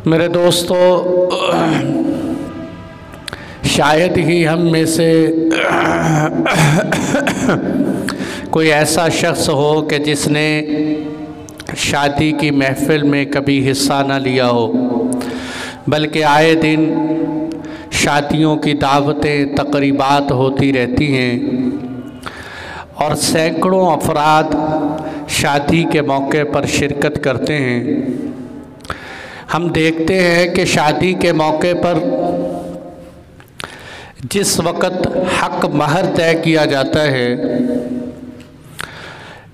میرے دوستو، شاید ہی ہم میں سے کوئی ایسا شخص ہو کہ جس نے شادی کی محفل میں کبھی حصہ نہ لیا ہو، بلکہ آئے دن شادیوں کی دعوتیں تقریبات ہوتی رہتی ہیں اور سینکڑوں افراد شادی کے موقع پر شرکت کرتے ہیں۔ ہم دیکھتے ہیں کہ شادی کے موقع پر جس وقت حق مہر طے کیا جاتا ہے،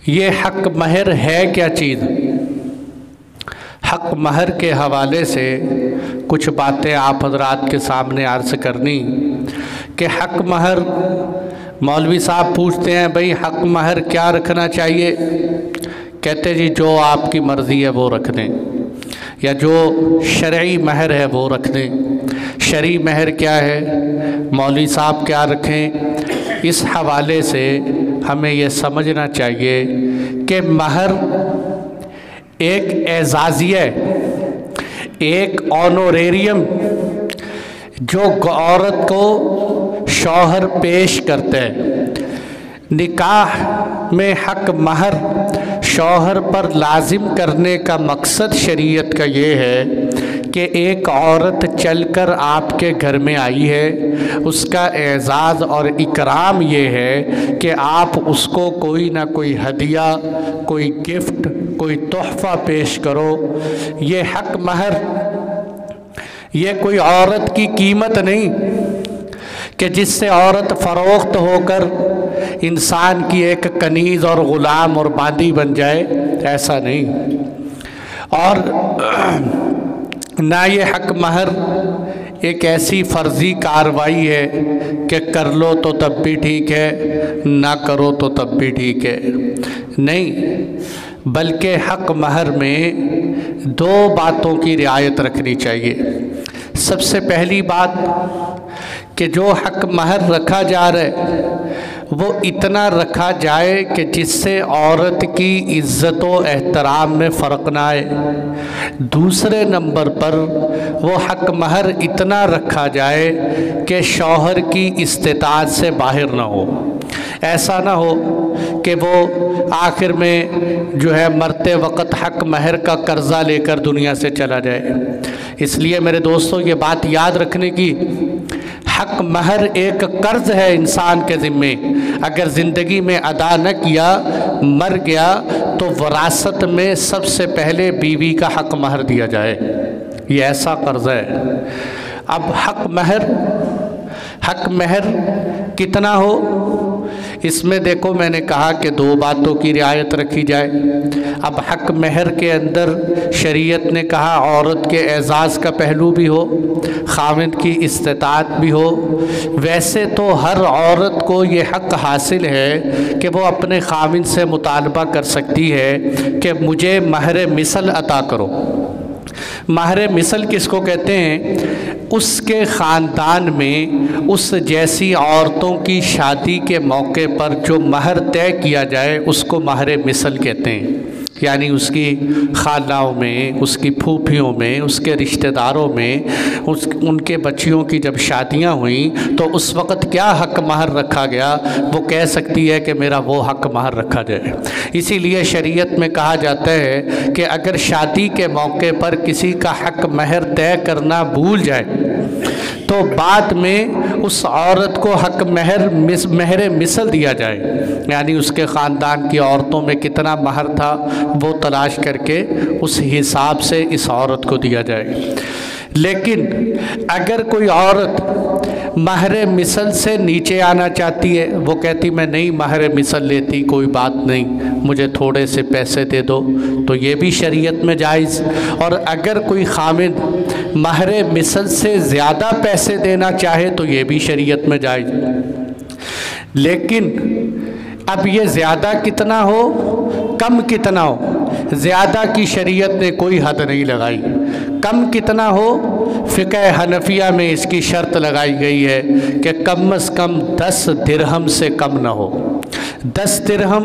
یہ حق مہر ہے کیا چیز؟ حق مہر کے حوالے سے کچھ باتیں آپ حضرات کے سامنے عرض کرنی کہ حق مہر، مولوی صاحب پوچھتے ہیں بھئی حق مہر کیا رکھنا چاہیے؟ کہتے جی جو آپ کی مرضی ہے وہ رکھ دیں، یا جو شرعی مہر ہے وہ رکھ دیں۔ شرعی مہر کیا ہے، مولوی صاحب کیا رکھیں؟ اس حوالے سے ہمیں یہ سمجھنا چاہیے کہ مہر ایک اعزازیہ، ایک آنوریریم جو عورت کو شوہر پیش کرتا ہے۔ نکاح میں حق مہر شوہر پر لازم کرنے کا مقصد شریعت کا یہ ہے کہ ایک عورت چل کر آپ کے گھر میں آئی ہے، اس کا اعزاز اور اکرام یہ ہے کہ آپ اس کو کوئی نہ کوئی ہدیہ، کوئی گفٹ، کوئی تحفہ پیش کرو۔ یہ حق مہر، یہ کوئی عورت کی قیمت نہیں کہ جس سے عورت فروخت ہو کر انسان کی ایک کنیز اور غلام اور باندی بن جائے، ایسا نہیں۔ اور نہ یہ حق مہر ایک ایسی فرضی کارروائی ہے کہ کر لو تو تب بھی ٹھیک ہے، نہ کرو تو تب بھی ٹھیک ہے، نہیں، بلکہ حق مہر میں دو باتوں کی رعایت رکھنی چاہیے۔ سب سے پہلی بات کہ جو حق مہر رکھا جا رہا ہے وہ اتنا رکھا جائے کہ جس سے عورت کی عزت و احترام میں فرق نہ آئے۔ دوسرے نمبر پر وہ حق مہر اتنا رکھا جائے کہ شوہر کی استطاعت سے باہر نہ ہو۔ ایسا نہ ہو کہ وہ آخر میں جو ہے مرتے وقت حق مہر کا قرضہ لے کر دنیا سے چلا جائے۔ اس لیے میرے دوستوں یہ بات یاد رکھنے کی، حق مہر ایک قرض ہے انسان کے ذمے، اگر زندگی میں ادا نہ کیا، مر گیا تو وراثت میں سب سے پہلے بیوی کا حق مہر دیا جائے۔ یہ ایسا قرض ہے۔ اب حق مہر کتنا ہو، اس میں دیکھو میں نے کہا کہ دو باتوں کی رعایت رکھی جائے۔ اب حق مہر کے اندر شریعت نے کہا عورت کے اعزاز کا پہلو بھی ہو، خاوند کی استطاعت بھی ہو۔ ویسے تو ہر عورت کو یہ حق حاصل ہے کہ وہ اپنے خاوند سے مطالبہ کر سکتی ہے کہ مجھے مہر مثل عطا کرو۔ مہر مثل کس کو کہتے ہیں؟ اس کے خاندان میں اس جیسی عورتوں کی شادی کے موقع پر جو مہر طے کیا جائے اس کو مہر مثل کہتے ہیں۔ یعنی اس کی خالوں میں، اس کی پھوپھیوں میں، اس کے رشتہ داروں میں ان کے بچیوں کی جب شادیاں ہوئیں تو اس وقت کیا حق مہر رکھا گیا، وہ کہہ سکتی ہے کہ میرا وہ حق مہر رکھا جائے۔ اسی لیے شریعت میں کہا جاتا ہے کہ اگر شادی کے موقع پر کسی کا حق مہر طے کرنا بھول جائے تو بعد میں اس عورت کو حق مہر مثل دیا جائے، یعنی اس کے خاندان کی عورتوں میں کتنا مہر تھا وہ تلاش کر کے اس حساب سے اس عورت کو دیا جائے۔ لیکن اگر کوئی عورت مہر مثل سے نیچے آنا چاہتی ہے، وہ کہتی میں نہیں مہر مثل لیتی، کوئی بات نہیں، مجھے تھوڑے سے پیسے دے دو، تو یہ بھی شریعت میں جائز۔ اور اگر کوئی خاوند مہر مثل سے زیادہ پیسے دینا چاہے تو یہ بھی شریعت میں جائز۔ لیکن اب یہ زیادہ کتنا ہو، کم کتنا ہو، زیادہ کی شریعت نے کوئی حد نہیں لگائی۔ کم کتنا ہو، فقہ حنفیہ میں اس کی شرط لگائی گئی ہے کہ کم از کم 10 درہم سے کم نہ ہو۔ 10 درہم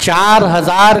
4,000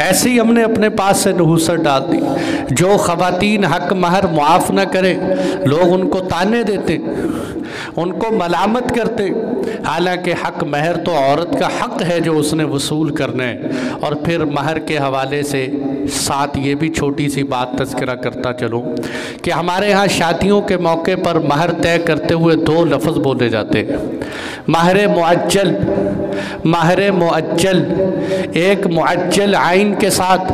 ایسے ہی ہم نے اپنے پاس سے نحوست ڈال دی۔ جو خواتین حق مہر معاف نہ کرے، لوگ ان کو تانے دیتے، ان کو ملامت کرتے، حالانکہ حق مہر تو عورت کا حق ہے جو اس نے وصول کرنا ہے۔ اور پھر مہر کے حوالے سے ساتھ یہ بھی چھوٹی سی بات تذکرہ کرتا چلوں کہ ہمارے ہاں شادیوں کے موقع پر مہر طے کرتے ہوئے 2 لفظ بولے جاتے ہیں، مہر معجل، مہر معجل، ایک معجل عین کے ساتھ،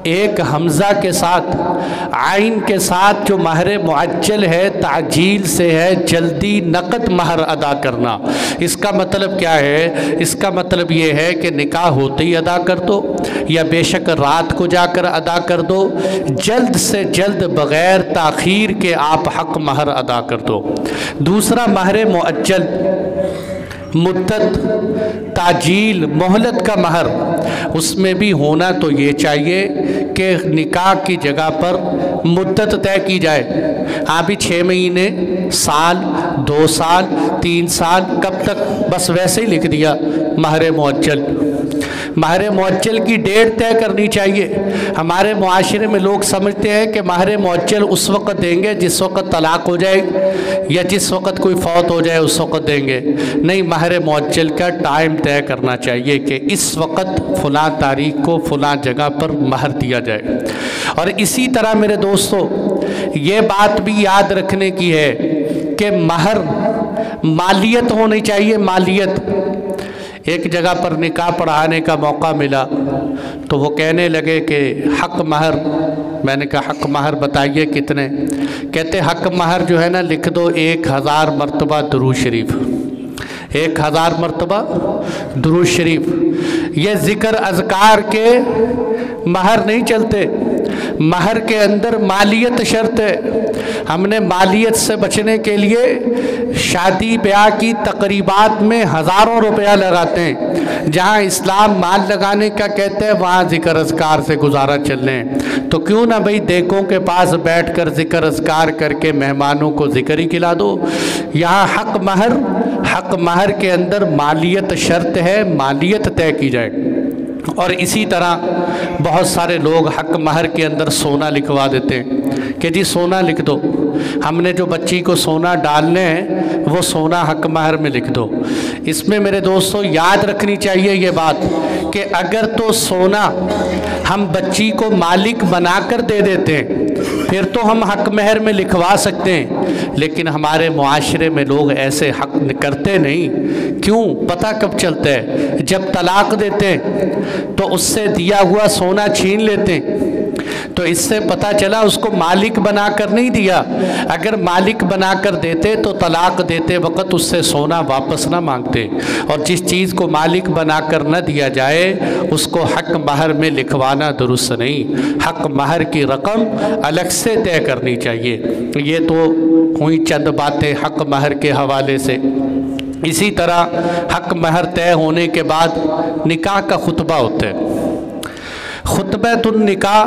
ایک حمزہ کے ساتھ۔ عین کے ساتھ جو مہر معجل ہے تعجیل سے ہے، جلدی نقد مہر ادا کرنا۔ اس کا مطلب کیا ہے؟ اس کا مطلب یہ ہے کہ نکاح ہوتے ہی ادا کر دو، یا بے شک رات کو جا کر ادا کر دو، جلد سے جلد بغیر تاخیر کے آپ حق مہر ادا کر دو۔ دوسرا مہر معجل، مدت، تاجیل، مہلت کا مہر، اس میں بھی ہونا تو یہ چاہیے کہ نکاح کی جگہ پر مدت طے کی جائے۔ ہاں بھی 6 مہینے، سال، 2 سال، 3 سال، کب تک؟ بس ویسے ہی لکھ دیا مہر معجل۔ مہر معجل کی ڈیٹ طے کرنی چاہیے۔ ہمارے معاشرے میں لوگ سمجھتے ہیں کہ مہر معجل اس وقت دیں گے جس وقت طلاق ہو جائے یا جس وقت کوئی فوت ہو جائے اس وقت دیں گے۔ نہیں، مہر معجل کا ٹائم طے کرنا چاہیے کہ اس وقت فلاں تاریخ کو فلاں جگہ پر مہر دیا جائے۔ اور اسی طرح میرے دوستو یہ بات بھی یاد رکھنے کی ہے کہ مہر مالیت ہونی چاہیے، مالیت۔ ایک جگہ پر نکاح پڑھانے کا موقع ملا تو وہ کہنے لگے کہ حق مہر، میں نے کہا حق مہر بتائیے کتنے؟ کہتے حق مہر جو ہے نا لکھ دو 1000 مرتبہ درود شریف، 1000 مرتبہ درود شریف۔ یہ ذکر اذکار کے مہر نہیں چلتے، مہر کے اندر مالیت شرط ہے۔ ہم نے مالیت سے بچنے کے لیے شادی بیاہ کی تقریبات میں ہزاروں روپیہ لگاتے ہیں۔ جہاں اسلام مال لگانے کا کہتے ہیں وہاں ذکر اذکار سے گزارا چلنے ہیں۔ تو کیوں نہ بھئی دیکھوں کے پاس بیٹھ کر ذکر اذکار کر کے مہمانوں کو ذکر ہی کھلا دو۔ یہاں حق مہر کے اندر مالیت شرط ہے، مالیت طے کی جائے۔ اور اسی طرح بہت سارے لوگ حق مہر کے اندر سونا لکھوا دیتے ہیں کہ جی سونا لکھ دو، ہم نے جو بچی کو سونا ڈالنے ہیں وہ سونا حق مہر میں لکھ دو۔ اس میں میرے دوستو یاد رکھنی چاہیے یہ بات کہ اگر تو سونا ہم بچی کو مالک بنا کر دے دیتے ہیں پھر تو ہم حق مہر میں لکھوا سکتے ہیں، لیکن ہمارے معاشرے میں لوگ ایسے حق کرتے نہیں۔ کیوں؟ پتہ کب چلتا ہے؟ جب طلاق دیتے ہیں تو اس سے دیا ہوا سونا چھین لیتے ہیں، تو اس سے پتہ چلا اس کو مالک بنا کر نہیں دیا۔ اگر مالک بنا کر دیتے تو طلاق دیتے وقت اس سے سونا واپس نہ مانگتے، اور جس چیز کو مالک بنا کر نہ دیا جائے اس کو حق مہر میں لکھوانا درست نہیں۔ حق مہر کی رقم الگ سے طے کرنی چاہیے۔ یہ تو ہوئی چند باتیں حق مہر کے حوالے سے۔ اسی طرح حق مہر طے ہونے کے بعد نکاح کا خطبہ ہوتا ہے۔ خطبۃ النکاح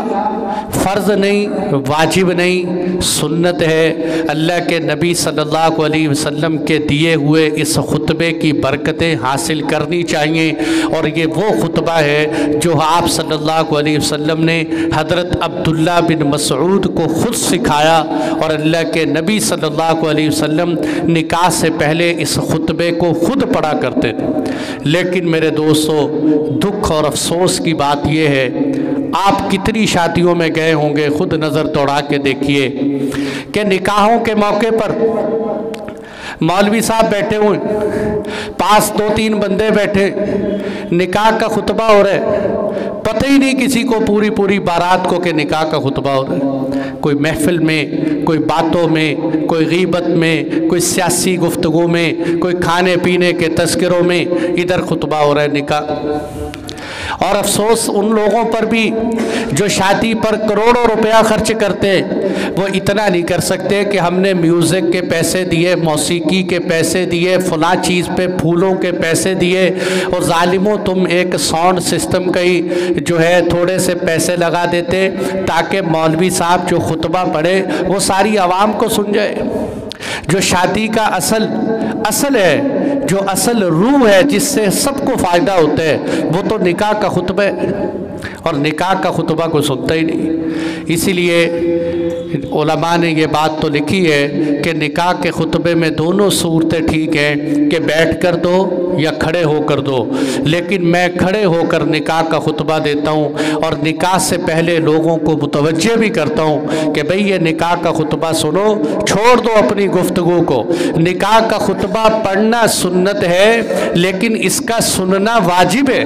فرض نہیں، واجب نہیں، سنت ہے۔ اللہ کے نبی صلی اللہ علیہ وسلم کے دیے ہوئے اس خطبے کی برکتیں حاصل کرنی چاہیے، اور یہ وہ خطبہ ہے جو آپ صلی اللہ علیہ وسلم نے حضرت عبداللہ بن مسعود کو خود سکھایا، اور اللہ کے نبی صلی اللہ علیہ وسلم نکاح سے پہلے اس خطبے کو خود پڑھا کرتے تھے۔ لیکن میرے دوستو دکھ اور افسوس کی بات یہ ہے، آپ کتنی شادیوں میں گئے ہوں گے، خود نظر دوڑا کے دیکھیے کہ نکاحوں کے موقع پر مولوی صاحب بیٹھے ہوئے، پاس 2-3 بندے بیٹھے، نکاح کا خطبہ ہو رہا ہے، پتہ ہی نہیں کسی کو پوری بارات کو کہ نکاح کا خطبہ ہو رہا ہے۔ کوئی محفل میں، کوئی باتوں میں، کوئی غیبت میں، کوئی سیاسی گفتگو میں، کوئی کھانے پینے کے تذکروں میں، ادھر خطبہ ہو رہا ہے نکاح۔ اور افسوس ان لوگوں پر بھی جو شادی پر کروڑوں روپیہ خرچ کرتے ہیں، وہ اتنا نہیں کر سکتے کہ ہم نے میوزک کے پیسے دیے، موسیقی کے پیسے دیے، فلاں چیز پہ پھولوں کے پیسے دیے، اور ظالموں تم ایک ساؤنڈ سسٹم کا ہی جو ہے تھوڑے سے پیسے لگا دیتے تاکہ مولوی صاحب جو خطبہ پڑھے وہ ساری عوام کو سن جائے۔ جو شادی کا اصل ہے، جو اصل روح ہے جس سے سب کو فائدہ ہوتا ہے، وہ تو نکاح کا خطبہ ہے۔ اور نکاح کا خطبہ کوئی سنتا ہی نہیں۔ اسی لیے علماء نے یہ بات تو لکھی ہے کہ نکاح کے خطبے میں دونوں صورتیں ٹھیک ہیں کہ بیٹھ کر دو یا کھڑے ہو کر دو، لیکن میں کھڑے ہو کر نکاح کا خطبہ دیتا ہوں اور نکاح سے پہلے لوگوں کو متوجہ بھی کرتا ہوں کہ بھئی یہ نکاح کا خطبہ سنو، چھوڑ دو اپنی گفتگو کو۔ نکاح کا خطبہ پڑھنا سنت ہے لیکن اس کا سننا واجب ہے۔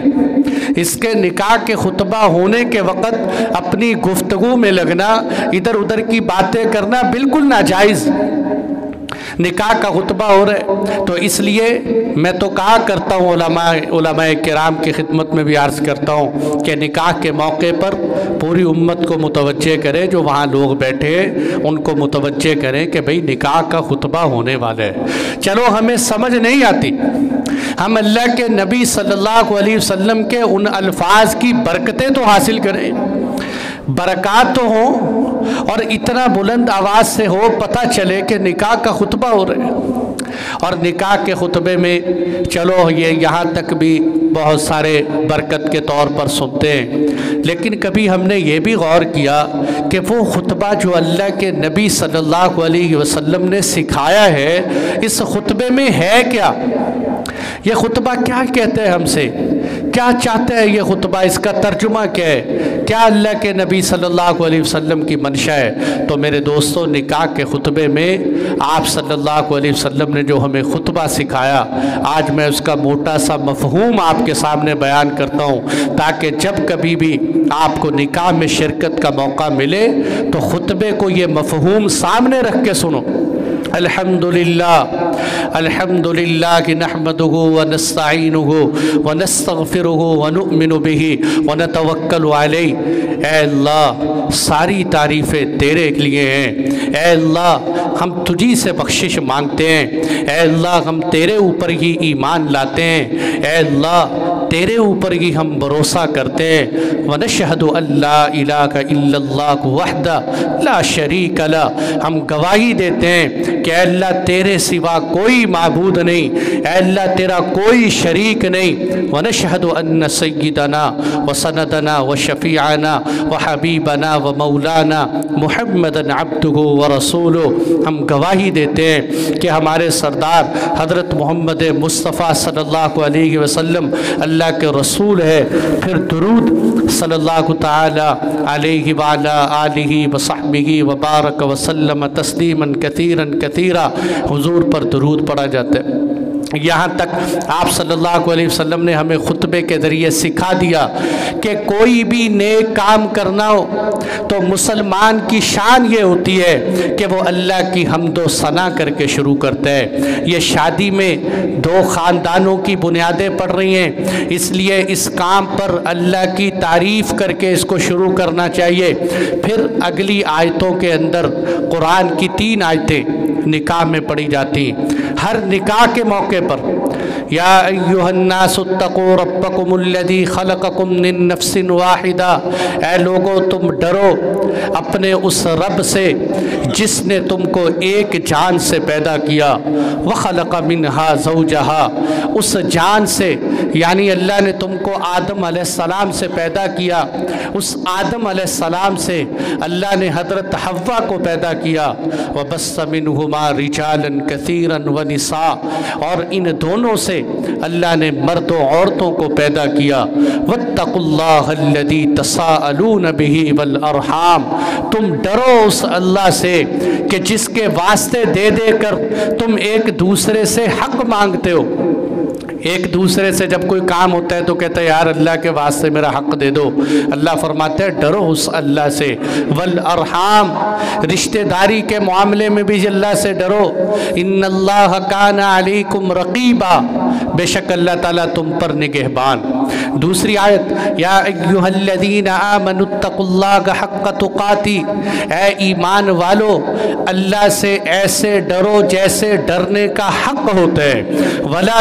اس کے نکاح کے خطبہ ہونے کے وقت اپنی گفتگو میں لگنا، ادھر ادھر کی باتیں کرنا بالکل ناجائز۔ نکاح کا خطبہ ہو رہا ہے تو اس لیے میں تو کہا کرتا ہوں، علماء کرام کی خدمت میں بھی عرض کرتا ہوں کہ نکاح کے موقع پر پوری امت کو متوجہ کریں، جو وہاں لوگ بیٹھے ان کو متوجہ کریں کہ بھئی نکاح کا خطبہ ہونے والا ہے۔ چلو ہمیں سمجھ نہیں آتی، ہم اللہ کے نبی صلی اللہ علیہ وسلم کے ان الفاظ کی برکتیں تو حاصل کریں، برکات تو ہوں، اور اتنا بلند آواز سے ہو، پتہ چلے کہ نکاح کا خطبہ ہو رہا ہے۔ اور نکاح کے خطبے میں چلو یہ یہاں تک بھی بہت سارے برکت کے طور پر سنتے ہیں، لیکن کبھی ہم نے یہ بھی غور کیا کہ وہ خطبہ جو اللہ کے نبی صلی اللہ علیہ وسلم نے سکھایا ہے، اس خطبے میں ہے کیا؟ یہ خطبہ کیا کہتے ہیں ہم سے؟ کیا چاہتے ہیں یہ خطبہ؟ اس کا ترجمہ کیا ہے؟ کیا اللہ کے نبی صلی اللہ علیہ وسلم کی منشا ہے؟ تو میرے دوستو، نکاح کے خطبے میں آپ صلی اللہ علیہ وسلم نے جو ہمیں خطبہ سکھایا، آج میں اس کا موٹا سا مفہوم آپ کے سامنے بیان کرتا ہوں تاکہ جب کبھی بھی آپ کو نکاح میں شرکت کا موقع ملے تو خطبے کو یہ مفہوم سامنے رکھ کے سنو۔ الحمدللہ الحمدللہ نحمدہ ونستعینہ ونستغفرہ ونؤمن بہ ونتوکل علیہ۔ اے اللہ، ساری تعریفیں تیرے لیے ہیں۔ اے اللہ، ہم تجھی سے بخشش مانگتے ہیں۔ اے اللہ، ہم تیرے اوپر ہی ایمان لاتے ہیں۔ اے اللہ، تیرے اوپر ہی ہم بھروسہ کرتے ہیں۔ ونشہد ان لا الہ الا اللہ وحدہ لا شریک لہ، ہم گواہی دیتے ہیں کہ اے اللہ تیرے سوا کوئی معبود نہیں، اے اللہ تیرا کوئی شریک نہیں۔ ونشہد ان سیدنا وسندنا وشفیعنا وحبیبنا ومولانا محمدًا عبدہ ورسولہ، ہم گواہی دیتے ہیں کہ ہمارے سردار حضرت محمد مصطفیٰ صلی اللہ علیہ وسلم اللہ کے رسول ہے۔ پھر درود صلی اللہ تعالی علیہ وعلی آلہ وصحبہ وبارک وسلم تسلیما کثیرا کثیرا، حضور پر درود پڑھا جاتا ہے۔ یہاں تک آپ صلی اللہ علیہ وسلم نے ہمیں خطبے کے ذریعے سکھا دیا کہ کوئی بھی نیک کام کرنا ہو تو مسلمان کی شان یہ ہوتی ہے کہ وہ اللہ کی حمد و ثنا کر کے شروع کرتا ہے۔ یہ شادی میں دو خاندانوں کی بنیادیں پڑ رہی ہیں، اس لیے اس کام پر اللہ کی تعریف کر کے اس کو شروع کرنا چاہیے۔ پھر اگلی آیتوں کے اندر قرآن کی 3 آیتیں نکاح میں پڑھی جاتی ہیں۔ ہر نکاح کے موقع پر یا ایھا الناس اتقوا ربکم الذی خلقکم من نفس واحدہ، اے لوگو تم ڈرو اپنے اس رب سے جس نے تم کو ایک جان سے پیدا کیا، وخلق منہا زوجہا، اس جان سے یعنی اللہ نے تم کو آدم علیہ السلام سے پیدا کیا، اس آدم علیہ السلام سے اللہ نے حضرت حوا کو پیدا کیا، وبث منہما رجالا کثیرا ونساء، اور ان دونوں سے اللہ نے مرد و عورتوں کو پیدا کیا۔ واتقوا اللہ الذی تساءلون بہ والارحام، تم ڈرو اس اللہ سے کہ جس کے واسطے دے دے کر تم ایک دوسرے سے حق مانگتے ہو۔ ایک دوسرے سے جب کوئی کام ہوتا ہے تو کہتا ہے یار اللہ کے واسطے میرا حق دے دو، اللہ فرماتے ہیں ڈرو اس اللہ سے۔ والارحام، رشتہ داری کے معاملے میں بھی اللہ سے ڈرو۔ ان اللہ کان علیکم رقیبا، بے شک اللہ تعالیٰ تم پر نگہبان۔ دوسری آیت یا ایھا الذین آمنوا اتقوا اللہ حق تقاتی، اے ایمان والو اللہ سے ایسے ڈرو جیسے ڈرنے کا حق ہوتا ہے۔ ولا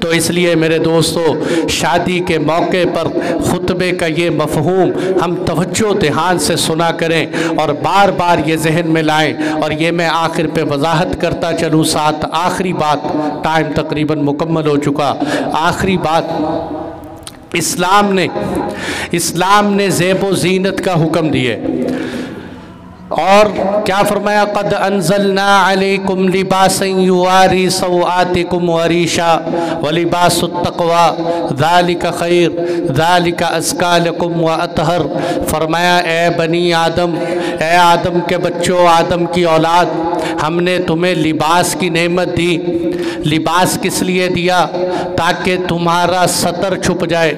تو اس لیے میرے دوستو شادی کے موقع پر خطبے کا یہ مفہوم ہم توجہ دھیان سے سنا کریں اور بار بار یہ ذہن میں لائیں۔ اور یہ میں آخر پہ وضاحت کرتا چلوں، ساتھ آخری بات، ٹائم تقریباً مکمل ہو چکا، آخری بات، اسلام نے زیب و زینت کا حکم دیے اور کیا فرمایا؟ قد انزلنا علیکم لباسا یواری سوآتکم وریشا ولباس التقوی ذالک خیر ذالک ازکی لکم واطہر۔ فرمایا اے بنی آدم، اے آدم کے بچوں، آدم کی اولاد، ہم نے تمہیں لباس کی نعمت دی۔ لباس کس لیے دیا؟ تاکہ تمہارا ستر چھپ جائے۔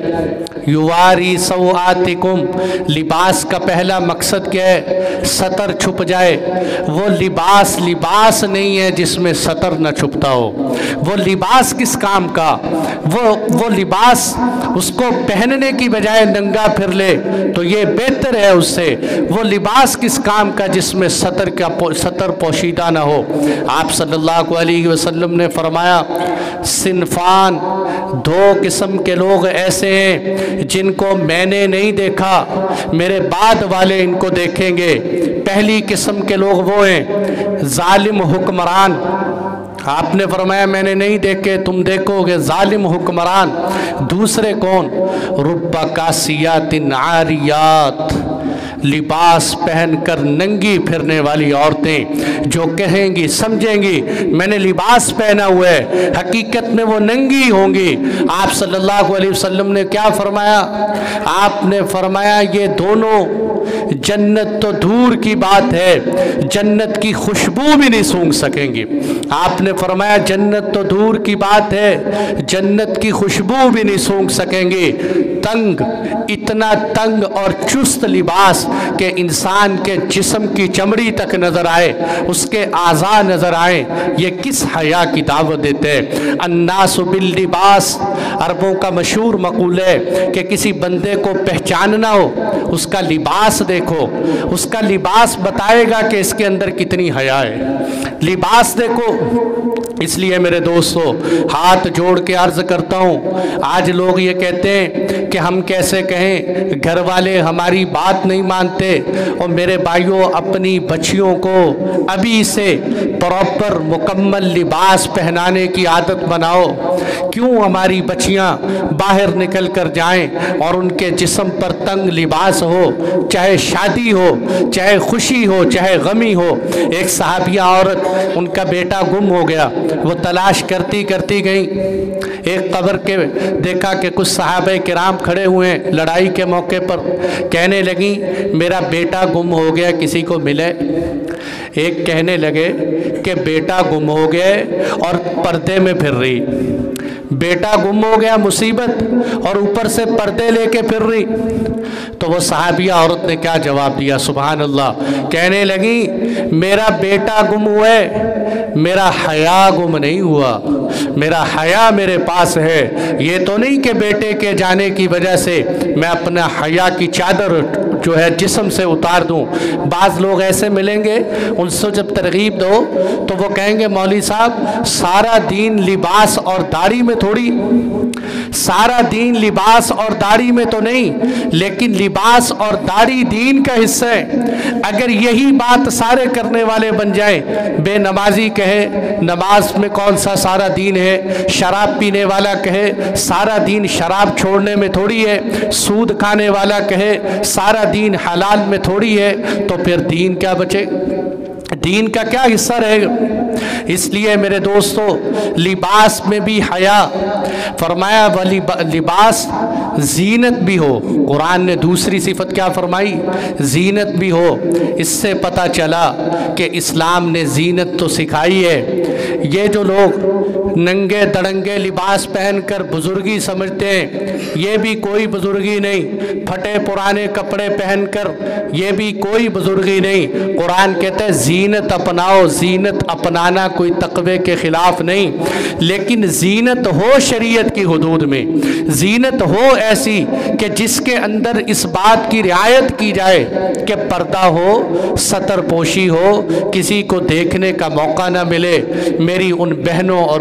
یواری سوآتکم، لباس کا پہلا مقصد کیا ہے؟ ستر چھپ جائے۔ وہ لباس نہیں ہے جس میں ستر نہ چھپتا ہو۔ وہ لباس کس کام کا؟ وہ لباس اس کو پہننے کی بجائے ننگا پھر لے تو یہ بہتر ہے اس سے۔ وہ لباس کس کام کا؟ جس میں ستر پوشیدہ نہ ہو۔ آپ صلی اللہ علیہ وسلم نے فرمایا صنفان، دو قسم کے لوگ ایسے ہیں جن کو میں نے نہیں دیکھا، میرے بعد والے ان کو دیکھیں گے۔ پہلی قسم کے لوگ وہ ہیں ظالم حکمران۔ آپ نے فرمایا میں نے نہیں دیکھے، تم دیکھو گے، ظالم حکمران۔ دوسرے کون؟ رب کاسیات عاریات، لباس پہن کر ننگی پھرنے والی عورتیں جو کہیں گی، سمجھیں گی میں نے لباس پہنا ہوا ہے، حقیقت میں وہ ننگی ہوں گی۔ آپ صلی اللہ علیہ وسلم نے کیا فرمایا؟ آپ نے فرمایا یہ دونوں جنت تو دور کی بات ہے، جنت کی خوشبو بھی نہیں سونگھ سکیں گی۔ آپ نے فرمایا جنت تو دور کی بات ہے، جنت کی خوشبو بھی نہیں سونگھ سکیں گے۔ تنگ، اتنا تنگ اور چست لباس کہ انسان کے جسم کی چمڑی تک نظر آئے، اس کے اعضاء نظر آئیں، یہ کس حیا کی دعوت دیتے ہیں؟ الناس باللباس، عربوں کا مشہور مقول ہے کہ کسی بندے کو پہچاننا ہو اس کا لباس دیکھو، اس کا لباس بتائے گا کہ اس کے اندر کتنی حیا ہے۔ لباس دیکھو۔ اس لیے میرے دوستو ہاتھ جوڑ کے عرض کرتا ہوں، آج لوگ یہ کہتے ہیں کہ ہم کیسے کہیں، گھر والے ہماری بات نہیں مانتے۔ اور میرے بھائیوں، اپنی بچیوں کو ابھی سے پراپر مکمل لباس پہنانے کی عادت بناؤ۔ کیوں ہماری بچیاں باہر نکل کر جائیں اور ان کے جسم پر تنگ لباس ہو، چاہے شادی ہو، چاہے خوشی ہو، چاہے غمی ہو۔ ایک صحابیہ عورت، ان کا بیٹا گم ہو گیا، وہ تلاش کرتی گئیں، ایک قبر کے دیکھا کہ کچھ صحابہ کرام کھڑے ہوئے ہیں لڑائی کے موقع پر، کہنے لگیں میرا بیٹا گم ہو گیا، کسی کو ملے۔ ایک کہنے لگے کہ بیٹا گم ہو گیا اور پردے میں پھر رہی، بیٹا گم ہو گیا مصیبت اور اوپر سے پردے لے کے پھر رہی۔ تو وہ صحابیہ عورت نے کیا جواب دیا؟ سبحان اللہ، کہنے لگی میرا بیٹا گم ہوا ہے، میرا حیا گم نہیں ہوا، میرا حیا میرے پاس ہے۔ یہ تو نہیں کہ بیٹے کے جانے کی وجہ سے میں اپنا حیا کی چادر جو ہے جسم سے اتار دوں۔ بعض لوگ ایسے ملیں گے، ان سے جب ترغیب دو تو وہ کہیں گے مولوی صاحب سارا دین لباس اور داڑھی میں تھوڑی، سارا دین لباس اور داڑھی میں تو نہیں، لیکن لباس اور داڑھی دین کا حصہ ہے۔ اگر یہی بات سارے کرنے والے بن جائیں، بے نمازی کہے نماز میں کون سا سارا دین ہے، شراب پینے والا کہے سارا دین شراب چھوڑنے میں تھوڑی ہے، سود کھانے والا کہے سارا دین حلال میں تھوڑی ہے، تو پھر دین کیا بچے؟ دین کا کیا حصہ رہے گا؟ اس لیے میرے دوستو لباس میں بھی حیا، فرمایا لباس زینت بھی ہو۔ قرآن نے دوسری صفت کیا فرمائی؟ زینت بھی ہو۔ اس سے پتہ چلا کہ اسلام نے زینت تو سکھائی ہے۔ یہ جو لوگ ننگے دڑنگے لباس پہن کر بزرگی سمجھتے ہیں، یہ بھی کوئی بزرگی نہیں۔ پھٹے پرانے کپڑے پہن کر یہ بھی کوئی بزرگی نہیں۔ قرآن کہتا ہے زینت اپناؤ، زینت اپنانا کوئی تقوی کے خلاف نہیں، لیکن زینت ہو شریعت کی حدود میں، زینت ہو ایسی کہ جس کے اندر اس بات کی رعایت کی جائے کہ پردہ ہو، ستر پوشی ہو، کسی کو دیکھنے کا موقع نہ ملے۔ میری ان بہنوں اور